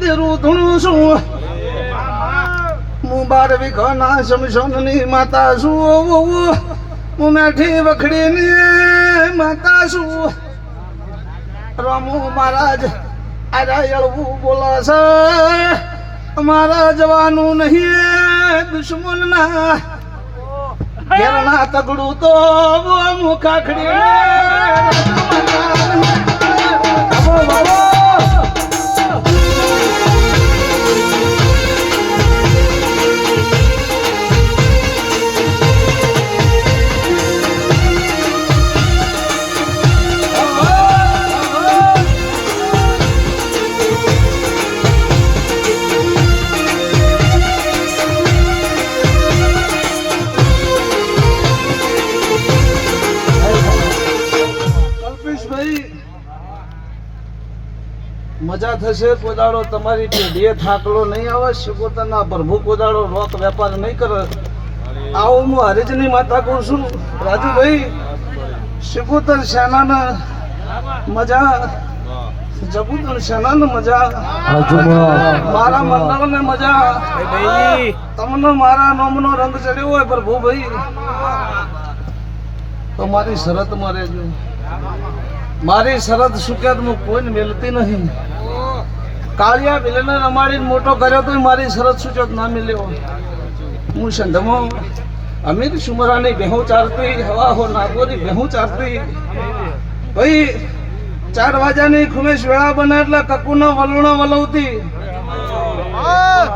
દેરું ધૂણું છું હું 12 વીઘાના શમશાનની માતા છું હું મેઠી વખડીની માતા છું રામુ મહારાજ આરા એળવું બોલાશે અમારા જવાનું નહીં દુશ્મનના ઘેરના તગડું તો મુખાખડી મજા થશે કોદાળો તમારી પેઢીએ થાકલો નહીં આવે શિકોતરના પ્રભુ કોદાળો રોક વેપાર નહીં કરે આવો હું હરિજની માતા કહું છું રાજુભાઈ શિકોતર સેનાના મજા જબુતર સેનાને મજા મારા મંડળને મજા તમને મારા નોમનો રંગ ચડ્યો હોય પ્રભુભાઈ તો મારી શરતમાં રહેજો મારી શરત સુક્યાત હું કોઈને મેલતી નહીં કાળિયા બિલને રમાડીને મોટો કર્યો તો મારી શરત સુચત ના મિલ્યો હું સંધમો અમીર સુમરાની બેહું ચારતી હવા હો નાગોરી બેહું ચારતી ભાઈ 4 વાગ્યાની ખુમેશ વેળા બને એટલે કકુનો વલણો વલવતી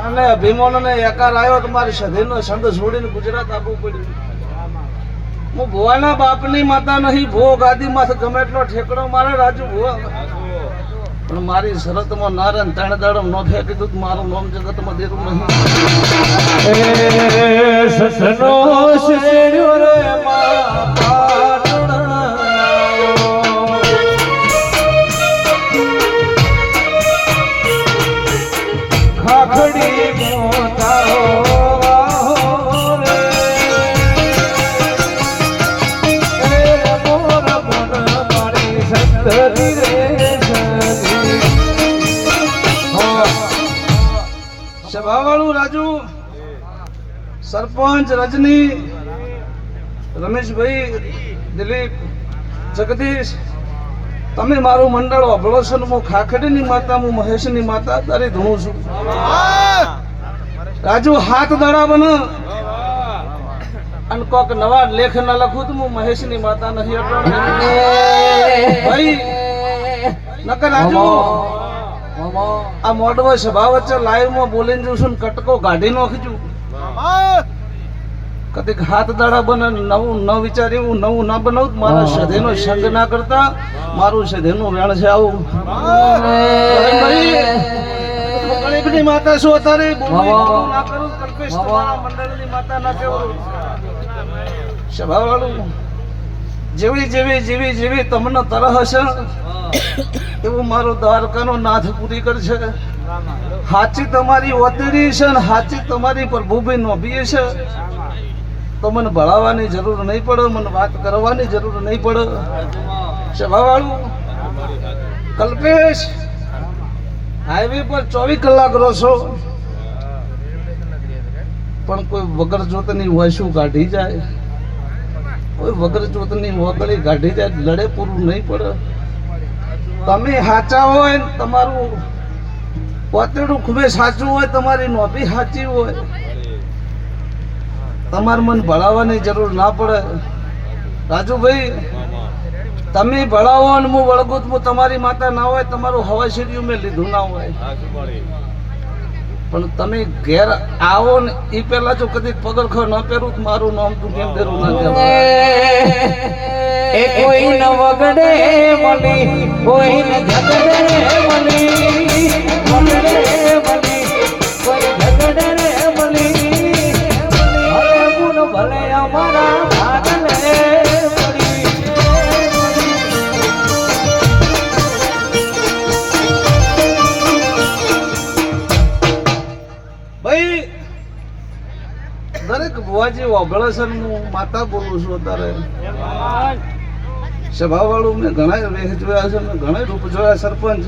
અને અભિમાનને એકાર આવ્યો તો મારી સધીનો સંદ છોડીને ગુજરાત આપવું પડ્યું હું ભુવાના બાપની માતા નહીં ભો ગાદી માંથી ગમે એટલો ઠેકડો મારે રાજુ ભુવા પણ મારી શરતમાં નારાયણ 3 દાડમ નો ફેંકી દઉં મારું નામ જગતમાં દેરું નહીં સસનો શેડ્યો રે ખાખડી મોતારો સભાવાળું રાજુ સરપંચ રજની રમેશભાઈ દિલીપ જગદીશ તમે મારું મંડળ અભળો છો હું ખાખડીની માતા હું મહેશની માતા તારી ધૂણું છું રાજુ હાથ દડા બને અને કોક નવા લેખ ના લખું તો હું મહેશની માતા નથી ભાઈ નકર રાજુ આ મોડવો સભા વચ્ચે લાઈવ માં બોલીને જઉં છું કટકો કાઢી નાખી કદીક હાથ દાડા બને નવું ન વિચાર્યું નવું ના બનાવું મારા સધેનો સંગ ના કરતા મારું સધેનું વેણ છે આવું માતા શું અત્યારે ના કરું કલ્પેશ તમારા મંડળની માતા ના કેવું સભા વાળું જેવી જેવી જેવી જેવી તમને તરહ હશે એવું મારો દ્વારકાનો નાથ પૂરી કરશે હાચી તમારી ઓતડી છે ને હાચી તમારી પ્રભુભાઈ નોભી છે તો મને ભણાવવાની જરૂર નહીં પડે મને વાત કરવાની જરૂર નહીં પડે સભાવાળું કલ્પેશ હાઈવે પર 24 કલાક રહો છો પણ કોઈ વગર જોતની વાસુ કાઢી જાય કોઈ વગર જોતની વગળી કાઢી જાય લડે પૂરું નહીં પડે તમે સાચા હોય તમારું પોતેડું ખૂબ સાચું હોય તમારી નોપી સાચી હોય તમારે મન ભણાવવાની જરૂર ના પડે રાજુભાઈ તમે ભણાવો ને હું વળગું હું તમારી માતા ના હોય તમારું હવા શેરીયું મેં લીધું ના હોય પણ તમે ઘેર આવો ને એ પેલા જો કદી પગરખો ન પહેરું મારું નામ તું કેમ પહેરું ના એ કોઈ ન વગડે મળી કોઈ ન ઝગડે મળી વગડે મળી કોઈ ઝગડે મળી ભલે ગુણ ભલે અમારા ભાગને ભાઈ દરેક ભુવાજી વાભળે છે હું માતા બોલું છું અત્યારે સભાવાળું મેં ઘણા વેહ જોયા છે મેં ઘણા રૂપ જોયા સરપંચ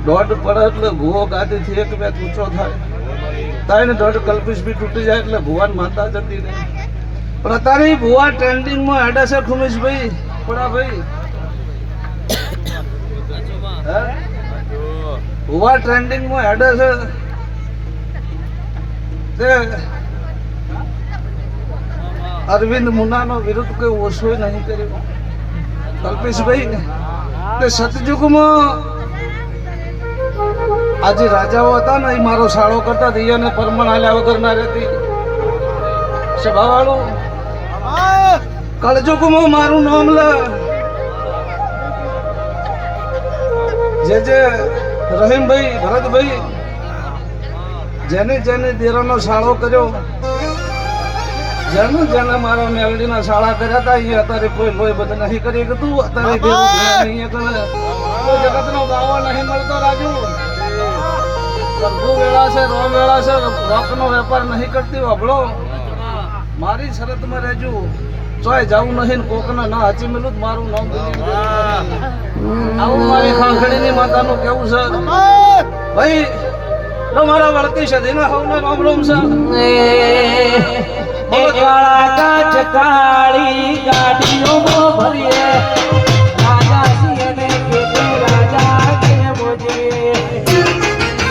દોઢ પડે એટલે ભૂવો ગાદીથી એક બે ઊંચો થાય, તાઈને દોઢ કલ્પિશ બી તૂટી જાય એટલે ભુવાન માતા જતી રહે. પણ અત્યારે ઈ ભુવા ટ્રેન્ડિંગમાં હેડે છે ખુમીશભાઈ, પડાભાઈ. હે? ભુવા ટ્રેન્ડિંગમાં હેડે છે તે અરવિંદ મુનાનો વિરુદ્ધ કોઈ ઓછો નહીં કર્યો. કલ્પેશભાઈ તે સતયુગમાં આજે રાજાઓ હતા ને, એ મારો સાળો કરતા દિયાને પરમણ હાલ્યા વગર ના રહેતી. સભાવાળું કળજુગમાં મારું નામ લે, જે રહીમભાઈ, ભરતભાઈ, જેને જેને દેરાનો સાળો કર્યો, જેને મારા મેલડીના શાળા કર્યા હતા, એ અત્યારે કોઈ લોહી બધ નહીં કરી શકતું. અત્યારે જગતનો ગાવો નહીં મળતો. રાજુ પ્રભુ વેળા છે, રો વેળા છે, રોકનો વેપાર નહીં કરતી. અભળો, મારી શરતમાં રહેજો, ચોય જવું નહીં, કોકના ના હાચી મેલું મારું નામ. આવું મારી ખાખડીની માતાનું કેવું છે ભાઈ. મારા વળતી છે એના હવને રામ રામ છે. કાળા કાચ કાળી ગાડીઓ ભરીએ